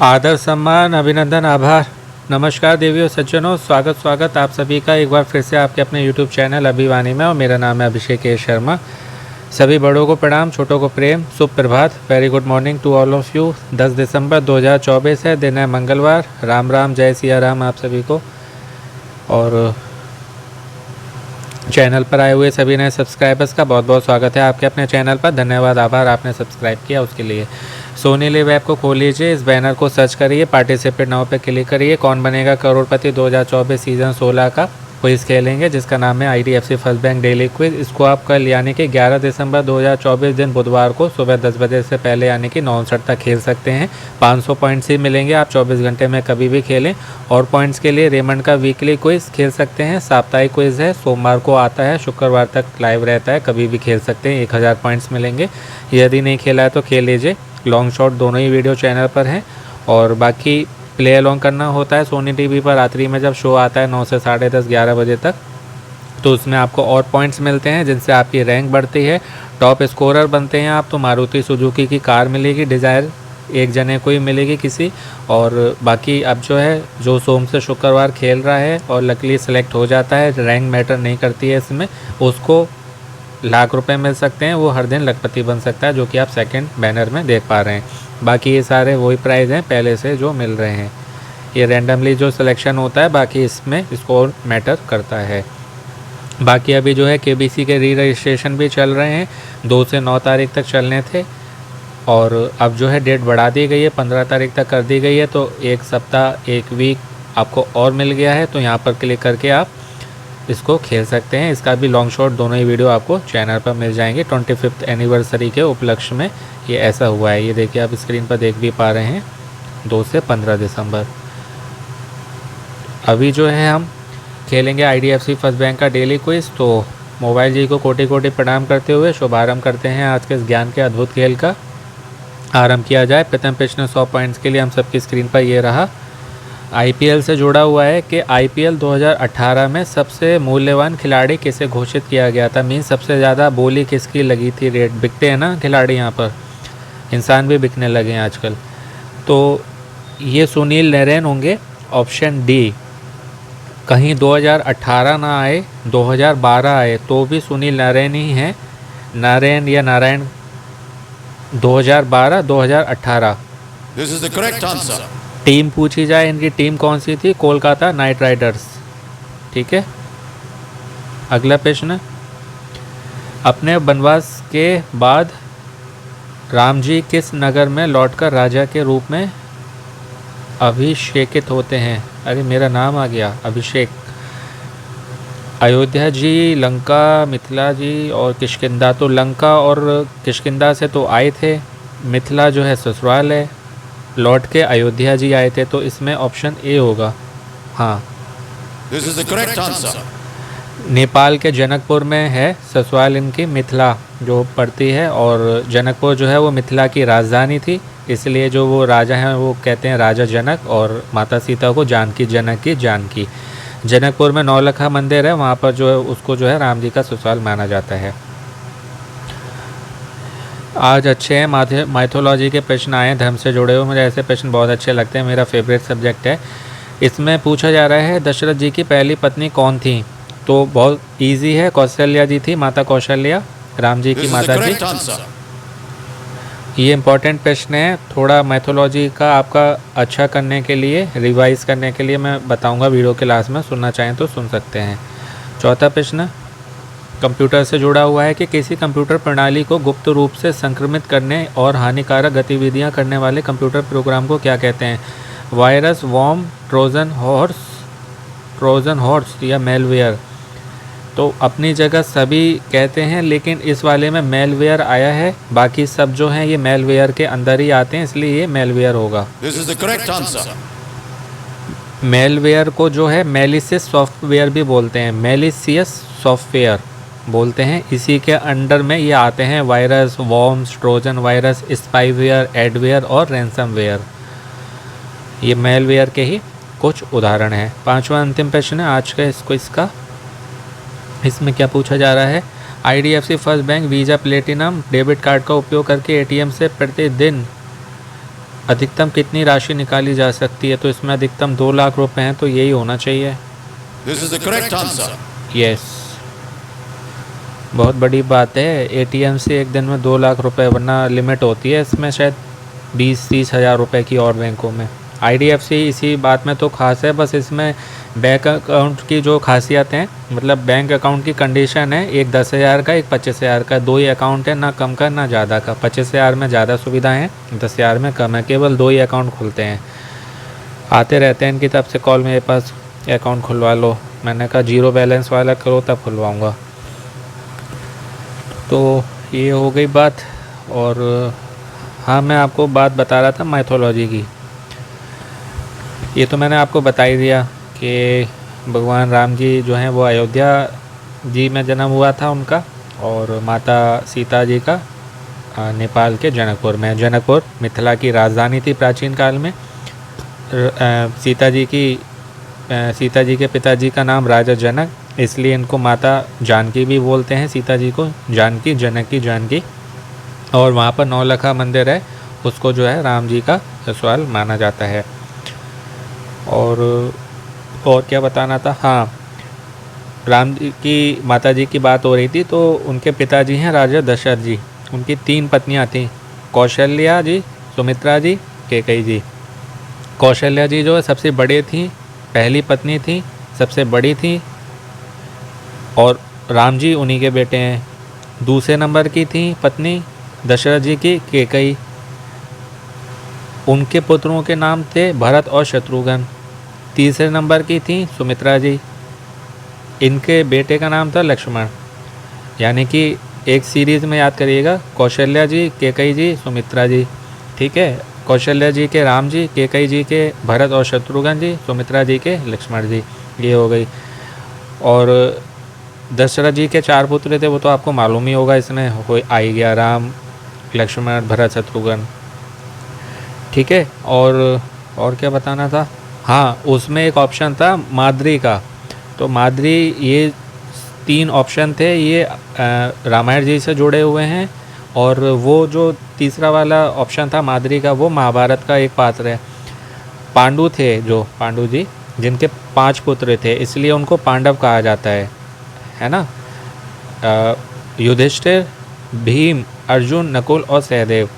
आदर सम्मान अभिनंदन आभार। नमस्कार देवियों सज्जनों, स्वागत आप सभी का एक बार फिर से आपके अपने YouTube चैनल अभिवानी में। और मेरा नाम है अभिषेक शर्मा। सभी बड़ों को प्रणाम, छोटों को प्रेम, शुभ प्रभात, very good morning to all of you. 10 दिसंबर 2024 है, दिन है मंगलवार। राम राम, जय सिया राम आप सभी को। और चैनल पर आए हुए सभी नए सब्सक्राइबर्स का बहुत बहुत स्वागत है आपके अपने चैनल पर। धन्यवाद, आभार आपने सब्सक्राइब किया उसके लिए। सोनी लिव ऐप को खोल लीजिए, इस बैनर को सर्च करिए, पार्टिसिपेट नाउ पे क्लिक करिए। कौन बनेगा करोड़पति 2024 सीज़न 16 का क्विज़ खेलेंगे, जिसका नाम है IDFC first bank daily quiz. इसको आप कल यानी कि 11 दिसंबर 2024 दिन बुधवार को सुबह 10 बजे से पहले यानी कि 9:59 तक खेल सकते हैं। 500 पॉइंट्स ही मिलेंगे, आप 24 घंटे में कभी भी खेलें। और पॉइंट्स के लिए रेमंड का वीकली क्विज़ खेल सकते हैं। साप्ताहिक क्विज़ है, सोमवार को आता है, शुक्रवार तक लाइव रहता है, कभी भी खेल सकते हैं। 1000 पॉइंट्स मिलेंगे। यदि नहीं खेला है तो खेल लीजिए। लॉन्ग शॉट दोनों ही वीडियो चैनल पर हैं। और बाकी प्ले अलॉन्ग करना होता है सोनी टीवी पर रात्रि में जब शो आता है 9 से 10:30 11 बजे तक। तो उसमें आपको और पॉइंट्स मिलते हैं जिनसे आपकी रैंक बढ़ती है, टॉप स्कोरर बनते हैं आप। तो मारुति सुजुकी की कार मिलेगी, डिज़ायर एक जने को ही मिलेगी किसी। और बाकी अब जो सोम से शुक्रवार खेल रहा है और लकीली सेलेक्ट हो जाता है, रैंक मैटर नहीं करती है इसमें, उसको लाख रुपए मिल सकते हैं। वो हर दिन लखपति बन सकता है, जो कि आप सेकंड बैनर में देख पा रहे हैं। बाकी ये सारे वही प्राइज़ हैं पहले से जो मिल रहे हैं। ये रैंडमली जो सिलेक्शन होता है, बाकी इसमें स्कोर मैटर करता है। बाकी अभी KBC के री रजिस्ट्रेशन भी चल रहे हैं, 2 से 9 तारीख तक चलने थे। और अब डेट बढ़ा दी गई है, 15 तारीख तक कर दी गई है। तो एक सप्ताह, एक वीक आपको और मिल गया है। तो यहाँ पर क्लिक करके आप इसको खेल सकते हैं। इसका भी लॉन्ग शॉट दोनों ही वीडियो आपको चैनल पर मिल जाएंगे। 25th एनिवर्सरी के उपलक्ष्य में ये ऐसा हुआ है। ये देखिए, आप स्क्रीन पर देख भी पा रहे हैं, 2 से 15 दिसंबर। अभी हम खेलेंगे IDFC फर्स्ट बैंक का डेली क्विज। तो मोबाइल जी को कोटि कोटि प्रणाम करते हुए शुभारंभ करते हैं आज के इस ज्ञान के अद्भुत खेल का। आरंभ किया जाए। प्रथम प्रश्न 100 पॉइंट्स के लिए हम सबकी स्क्रीन पर ये रहा। IPL से जुड़ा हुआ है कि IPL 2018 में सबसे मूल्यवान खिलाड़ी किसे घोषित किया गया था। मीन सबसे ज़्यादा बोली किसकी लगी थी, रेट बिकते हैं ना खिलाड़ी, यहाँ पर इंसान भी बिकने लगे हैं आजकल। तो ये सुनील नरेन होंगे, ऑप्शन डी। कहीं 2018 ना आए, 2012 आए तो भी सुनील नरेन ही हैं। नरेन या Narayan, 2012 2018। This is the correct answer. Team पूछी जाए, इनकी टीम कौन सी थी, कोलकाता नाइट राइडर्स। ठीक है। अगला प्रश्न, अपने वनवास के बाद राम जी किस नगर में लौटकर राजा के रूप में अभिषेकित होते हैं। अरे मेरा नाम आ गया, अभिषेक। अयोध्या जी, लंका, मिथिला जी और किष्किंधा। तो लंका और किष्किंधा से तो आए थे, मिथिला ससुराल है, लौट के अयोध्या जी आए थे। तो इसमें ऑप्शन ए होगा। हाँ, This is the correct answer. Nepal के जनकपुर में है ससुराल इनकी, मिथिला जो पड़ती है। और जनकपुर वो मिथिला की राजधानी थी, इसलिए जो वो राजा हैं वो कहते हैं राजा जनक, और माता सीता को जानकी जनक की जानकी। जनकपुर में नौलखा मंदिर है, वहाँ पर उसको राम जी का ससुराल माना जाता है। आज अच्छे हैं माइथोलॉजी के प्रश्न आए हैं, धर्म से जुड़े हुए। मुझे ऐसे प्रश्न बहुत अच्छे लगते हैं, मेरा फेवरेट सब्जेक्ट है। इसमें पूछा जा रहा है दशरथ जी की पहली पत्नी कौन थी। तो बहुत इजी है, कौशल्या जी थी, माता कौशल्या, राम जी की माता जी। ये इंपॉर्टेंट प्रश्न है, थोड़ा मैथोलॉजी का आपका अच्छा करने के लिए, रिवाइज करने के लिए मैं बताऊंगा वीडियो के लास्ट में, सुनना चाहें तो सुन सकते हैं। चौथा प्रश्न कंप्यूटर से जुड़ा हुआ है कि किसी कंप्यूटर प्रणाली को गुप्त रूप से संक्रमित करने और हानिकारक गतिविधियां करने वाले कंप्यूटर प्रोग्राम को क्या कहते हैं। वायरस, वॉर्म, ट्रोजन हॉर्स या मेलवेयर। तो अपनी जगह सभी कहते हैं, लेकिन इस वाले में मेलवेयर आया है, बाकी सब हैं ये मेलवेयर के अंदर ही आते हैं, इसलिए ये मेलवेयर होगा। This is the correct answer. Malware को मेलिसियस सॉफ्टवेयर भी बोलते हैं, मेलिसियस सॉफ्टवेयर बोलते हैं। इसी के अंडर में ये आते हैं virus, worms, Trojan virus, spyware, adware और रैंसमवेयर। ये मेलवेयर के ही कुछ उदाहरण हैं। पांचवा अंतिम प्रश्न है आज का इसका। इसमें क्या पूछा जा रहा है, IDFC first bank visa platinum debit card का उपयोग करके ATM से प्रतिदिन अधिकतम कितनी राशि निकाली जा सकती है? तो इसमें अधिकतम 2 लाख रुपए हैं, तो यही होना चाहिए। This is the correct answer. Yes, बहुत बड़ी बात है। एटीएम से एक दिन में 2 लाख रुपए, वरना लिमिट होती है इसमें शायद 20-30 हज़ार रुपये की और बैंकों में। आईडीएफसी इसी बात में तो खास है, बस इसमें बैंक अकाउंट की जो खासियत हैं, मतलब बैंक अकाउंट की कंडीशन है, एक 10,000 का, एक 25,000 का, 2 ही अकाउंट है, ना कम का ना ज़्यादा का। 25,000 में ज़्यादा सुविधाएं हैं, 10,000 में कम है, केवल 2 ही अकाउंट खुलते हैं। आते रहते हैं इनकी तरफ से कॉल, मेरे पास अकाउंट खुलवा लो। मैंने कहा 0 बैलेंस वाला करो तब खुलवाऊँगा। तो ये हो गई बात। और हाँ, मैं आपको बात बता रहा था माइथोलॉजी की। ये तो मैंने आपको बता ही दिया कि भगवान राम जी जो हैं वो अयोध्या जी में जन्म हुआ था उनका, और माता सीता जी का नेपाल के जनकपुर में। जनकपुर मिथिला की राजधानी थी प्राचीन काल में। सीता जी के पिताजी का नाम राजा जनक, इसलिए इनको माता जानकी भी बोलते हैं। सीता जी को जानकी, जनक की जानकी। और वहाँ पर नौलखा मंदिर है, उसको जो है राम जी का ससुराल माना जाता है। और क्या बताना था, हाँ, राम जी की माता जी की बात हो रही थी, तो उनके पिताजी हैं राजा दशरथ जी। उनकी 3 पत्नियाँ थीं, कौशल्या जी, सुमित्रा जी, कैकेयी जी। कौशल्या जी जो है सबसे बड़े थी, पहली पत्नी थी, सबसे बड़ी थी, और राम जी उन्हीं के बेटे हैं। दूसरे नंबर की थी पत्नी दशरथ जी की कैकेयी। उनके पुत्रों के नाम थे भरत और शत्रुघ्न। तीसरे नंबर की थी सुमित्रा जी, इनके बेटे का नाम था लक्ष्मण। यानी कि एक सीरीज़ में याद करिएगा, कौशल्या जी, कैकेयी जी, सुमित्रा जी, ठीक है। कौशल्या जी के राम जी, कैकेयी जी के भरत और शत्रुघ्न जी, सुमित्रा जी के लक्ष्मण जी, ये हो गई। और दशरथ जी के 4 पुत्र थे, वो तो आपको मालूम ही होगा, इसमें हो आ ही गया, राम, लक्ष्मण, भरत, शत्रुघ्न, ठीक है। और क्या बताना था, हाँ, उसमें एक ऑप्शन था माद्री का। तो माद्री, ये 3 ऑप्शन थे, ये रामायण जी से जुड़े हुए हैं। और वो जो तीसरा वाला ऑप्शन था माद्री का, वो महाभारत का एक पात्र है। पांडु थे, जो पांडु जी, जिनके 5 पुत्र थे, इसलिए उनको पांडव कहा जाता है ना। युधिष्ठिर, भीम, अर्जुन, नकुल और सहदेव।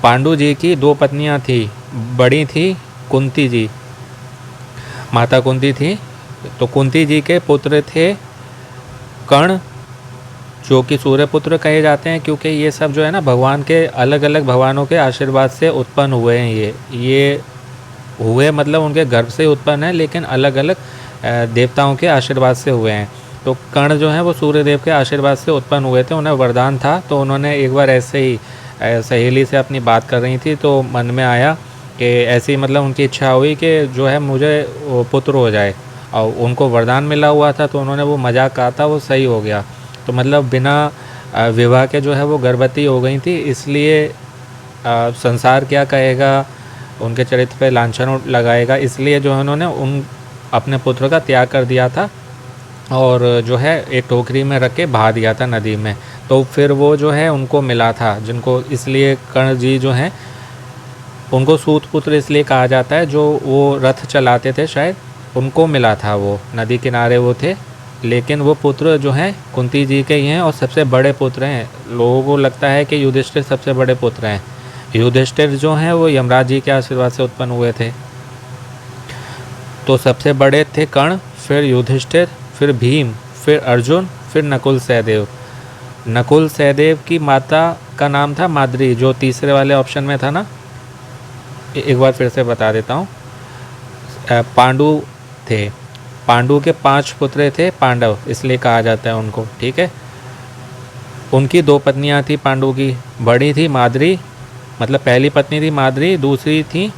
पांडु जी की 2 पत्नियां थी, बड़ी थी कुंती जी, माता कुंती थी। तो कुंती जी के पुत्र थे कर्ण, जो कि सूर्य पुत्र कहे जाते हैं, क्योंकि ये सब जो है ना भगवान के, अलग अलग भगवानों के आशीर्वाद से उत्पन्न हुए हैं। ये हुए मतलब उनके गर्भ से उत्पन्न है, लेकिन अलग अलग देवताओं के आशीर्वाद से हुए हैं। तो कर्ण जो है वो सूर्य देव के आशीर्वाद से उत्पन्न हुए थे, उन्हें वरदान था। तो उन्होंने एक बार ऐसे ही सहेली से अपनी बात कर रही थी, तो मन में आया कि ऐसी, मतलब उनकी इच्छा हुई कि जो है मुझे पुत्र हो जाए, और उनको वरदान मिला हुआ था। तो उन्होंने वो मजाक कहा था, वो सही हो गया। तो मतलब बिना विवाह के जो है वो गर्भवती हो गई थी, इसलिए संसार क्या कहेगा, उनके चरित्र पे लांछन लगाएगा, इसलिए जो है उन्होंने अपने पुत्र का त्याग कर दिया था, और जो है एक टोकरी में रख के बहा दिया था नदी में। तो फिर वो जो है उनको मिला था, जिनको, इसलिए कर्ण जी जो हैं उनको सूत पुत्र इसलिए कहा जाता है, जो वो रथ चलाते थे शायद, उनको मिला था, वो नदी किनारे वो थे। लेकिन वो पुत्र जो हैं कुंती जी के ही हैं, और सबसे बड़े पुत्र हैं। लोगों को लगता है कि युधिष्ठिर सबसे बड़े पुत्र हैं। युधिष्ठिर जो हैं वो यमराज जी के आशीर्वाद से उत्पन्न हुए थे। तो सबसे बड़े थे कर्ण, फिर युधिष्ठिर, फिर भीम, फिर अर्जुन, फिर नकुल सहदेव। नकुल सहदेव की माता का नाम था माद्री, जो तीसरे वाले ऑप्शन में था ना। एक बार फिर से बता देता हूँ। पांडु थे, पांडु के 5 पुत्र थे पांडव, इसलिए कहा जाता है उनको, ठीक है। उनकी 2 पत्नियां थी पांडु की, बड़ी थी माद्री, मतलब पहली पत्नी थी माद्री, दूसरी थी,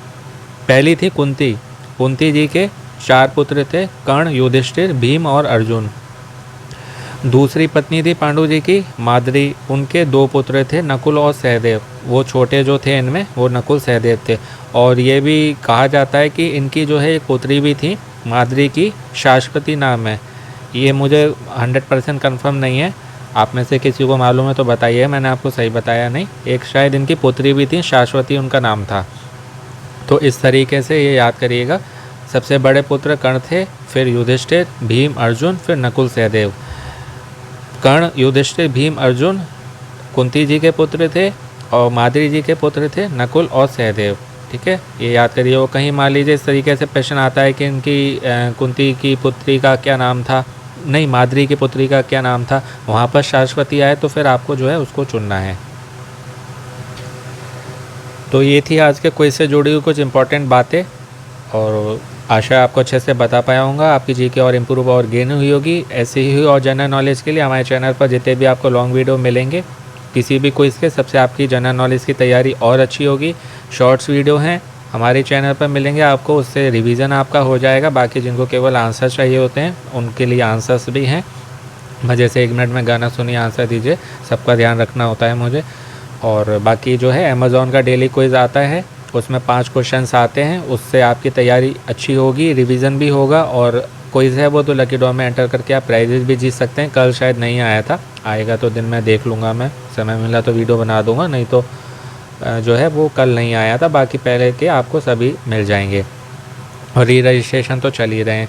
पहली थी कुंती। कुंती जी के 4 पुत्र थे, कर्ण, युधिष्ठिर, भीम और अर्जुन। दूसरी पत्नी थी पांडु जी की माद्री, उनके 2 पुत्र थे, नकुल और सहदेव। वो छोटे जो थे इनमें, वो नकुल सहदेव थे। और ये भी कहा जाता है कि इनकी जो है एक पुत्री भी थी माद्री की, शाश्वती नाम है। ये मुझे 100% कन्फर्म नहीं है, आप में से किसी को मालूम है तो बताइए, मैंने आपको सही बताया नहीं। एक शायद इनकी पुत्री भी थी, शाश्वती उनका नाम था। तो इस तरीके से ये याद करिएगा। सबसे बड़े पुत्र कर्ण थे, फिर युधिष्ठिर, भीम, अर्जुन, फिर नकुल, सहदेव। कर्ण, युधिष्ठिर, भीम, अर्जुन कुंती जी के पुत्र थे और माद्री जी के पुत्र थे नकुल और सहदेव। ठीक है, ये याद करिए। वो कहीं मान लीजिए इस तरीके से प्रश्न आता है कि इनकी कुंती की पुत्री का क्या नाम था, नहीं माद्री की पुत्री का क्या नाम था, वहाँ पर शाश्वती आए तो फिर आपको जो है उसको चुनना है। तो ये थी आज के क्विज से जुड़ी हुई कुछ इंपॉर्टेंट बातें और आशा है आपको अच्छे से बता पाया हूँगा। आपकी जीके और इम्प्रूव और गेन हुई होगी। ऐसे ही और जनरल नॉलेज के लिए हमारे चैनल पर जितने भी आपको लॉन्ग वीडियो मिलेंगे किसी भी क्विज़ के, सबसे आपकी जनरल नॉलेज की तैयारी और अच्छी होगी। शॉर्ट्स वीडियो हैं हमारे चैनल पर मिलेंगे आपको, उससे रिवीजन आपका हो जाएगा। बाकी जिनको केवल आंसर चाहिए होते हैं उनके लिए आंसर्स भी हैं। मज़े से 1 मिनट में गाना सुनिए, आंसर दीजिए, सबका ध्यान रखना होता है मुझे। और बाकी जो है अमेज़ॉन का डेली क्विज़ आता है, उसमें 5 क्वेश्चंस आते हैं, उससे आपकी तैयारी अच्छी होगी, रिवीजन भी होगा। और क्विज़ है वो तो लकी ड्रॉ में एंटर करके आप प्राइजेज भी जीत सकते हैं। कल शायद नहीं आया था, आएगा तो दिन में देख लूँगा, मैं समय मिला तो वीडियो बना दूँगा, नहीं तो जो है वो कल नहीं आया था। बाकी पहले के आपको सभी मिल जाएंगे और री रजिस्ट्रेशन तो चल ही रहे हैं।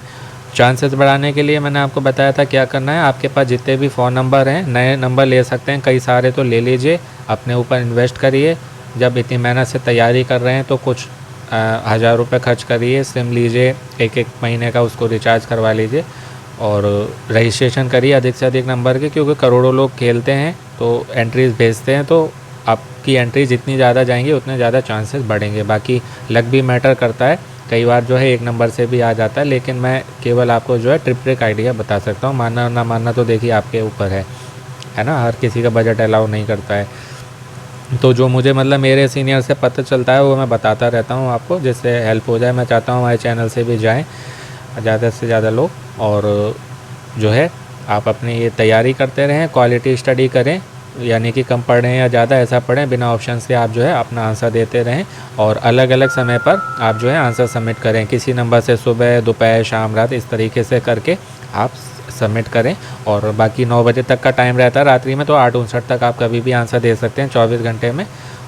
चांसेस बढ़ाने के लिए मैंने आपको बताया था क्या करना है। आपके पास जितने भी फ़ोन नंबर हैं, नए नंबर ले सकते हैं, कई सारे तो ले लीजिए, अपने ऊपर इन्वेस्ट करिए। जब इतनी मेहनत से तैयारी कर रहे हैं तो कुछ 1000 रुपये खर्च करिए, सिम लीजिए, एक महीने का उसको रिचार्ज करवा लीजिए और रजिस्ट्रेशन करिए अधिक से अधिक नंबर के, क्योंकि करोड़ों लोग खेलते हैं तो एंट्रीज़ भेजते हैं, तो आपकी एंट्री जितनी ज़्यादा जाएंगी उतने ज़्यादा चांसेस बढ़ेंगे। बाकी लक भी मैटर करता है, कई बार जो है एक नंबर से भी आ जाता है, लेकिन मैं केवल आपको जो है ट्रिक आइडिया बता सकता हूँ। मानना ना मानना तो देखिए आपके ऊपर है ना, हर किसी का बजट अलाउ नहीं करता है। तो जो मुझे मतलब मेरे सीनियर से पता चलता है वो मैं बताता रहता हूँ आपको, जिससे हेल्प हो जाए। मैं चाहता हूँ हमारे चैनल से भी जाएँ ज़्यादा से ज़्यादा लोग, और जो है आप अपनी ये तैयारी करते रहें, क्वालिटी स्टडी करें, यानी कि कम पढ़ें या ज़्यादा, ऐसा पढ़ें बिना ऑप्शन से आप जो है अपना आंसर देते रहें और अलग अलग समय पर आप जो है आंसर सबमिट करें। किसी नंबर से सुबह, दोपहर, शाम, रात, इस तरीके से करके आप सबमिट करें। और बाकी 9 बजे तक का टाइम रहता है रात्रि में, तो 8:59 तक आप कभी भी आंसर दे सकते हैं 24 घंटे में।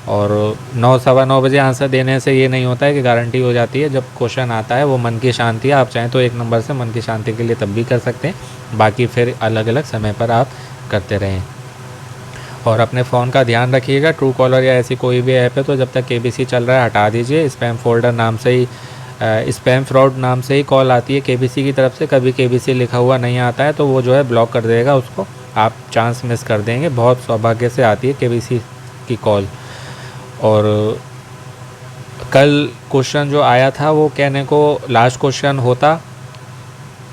और 9 सवा 9 बजे आंसर देने से ये नहीं होता है कि गारंटी हो जाती है। जब क्वेश्चन आता है वो मन की शांति है, आप चाहें तो 1 नंबर से मन की शांति के लिए तब भी कर सकते हैं। बाकी फिर अलग अलग समय पर आप करते रहें और अपने फ़ोन का ध्यान रखिएगा। ट्रू कॉलर या ऐसी कोई भी ऐप है तो जब तक केबीसी चल रहा है हटा दीजिए। स्पैम फोल्डर नाम से ही स्पैम फ्रॉड नाम से ही कॉल आती है केबीसी की तरफ से, कभी केबीसी लिखा हुआ नहीं आता है तो वो जो है ब्लॉक कर देगा उसको, आप चांस मिस कर देंगे। बहुत सौभाग्य से आती है केबीसी की कॉल। और कल क्वेश्चन जो आया था वो कहने को लास्ट क्वेश्चन होता,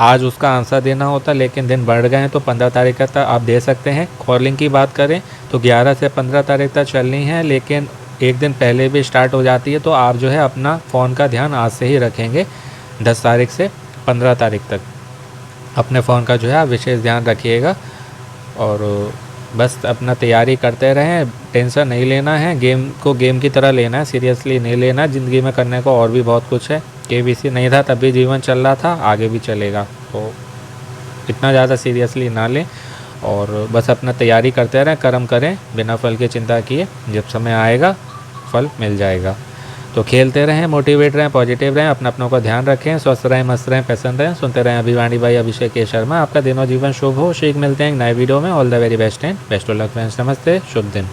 आज उसका आंसर देना होता, लेकिन दिन बढ़ गए हैं तो 15 तारीख तक आप दे सकते हैं। कॉलिंग की बात करें तो 11 से 15 तारीख तक चलनी है, लेकिन एक दिन पहले भी स्टार्ट हो जाती है। तो आप जो है अपना फ़ोन का ध्यान आज से ही रखेंगे, 10 तारीख से 15 तारीख तक अपने फ़ोन का जो है आप विशेष ध्यान रखिएगा। और बस अपना तैयारी करते रहें, टेंशन नहीं लेना है, गेम को गेम की तरह लेना है, सीरियसली नहीं लेना। ज़िंदगी में करने को और भी बहुत कुछ है। केबीसी नहीं था तभी जीवन चल रहा था, आगे भी चलेगा, तो इतना ज़्यादा सीरियसली ना लें और बस अपना तैयारी करते रहें, कर्म करें बिना फल की चिंता किए, जब समय आएगा फल मिल जाएगा। तो खेलते रहें, मोटिवेट रहें, पॉजिटिव रहें, अपनों का ध्यान रखें, स्वस्थ रहें, मस्त रहें, पसंद रहें, सुनते रहें अभिवाणी भाई अभिषेक के शर्मा। आपका दिन और जीवन शुभ हो। शीघ्र मिलते हैं एक नए वीडियो में। All the very best and best of luck friends. नमस्ते, शुभ दिन।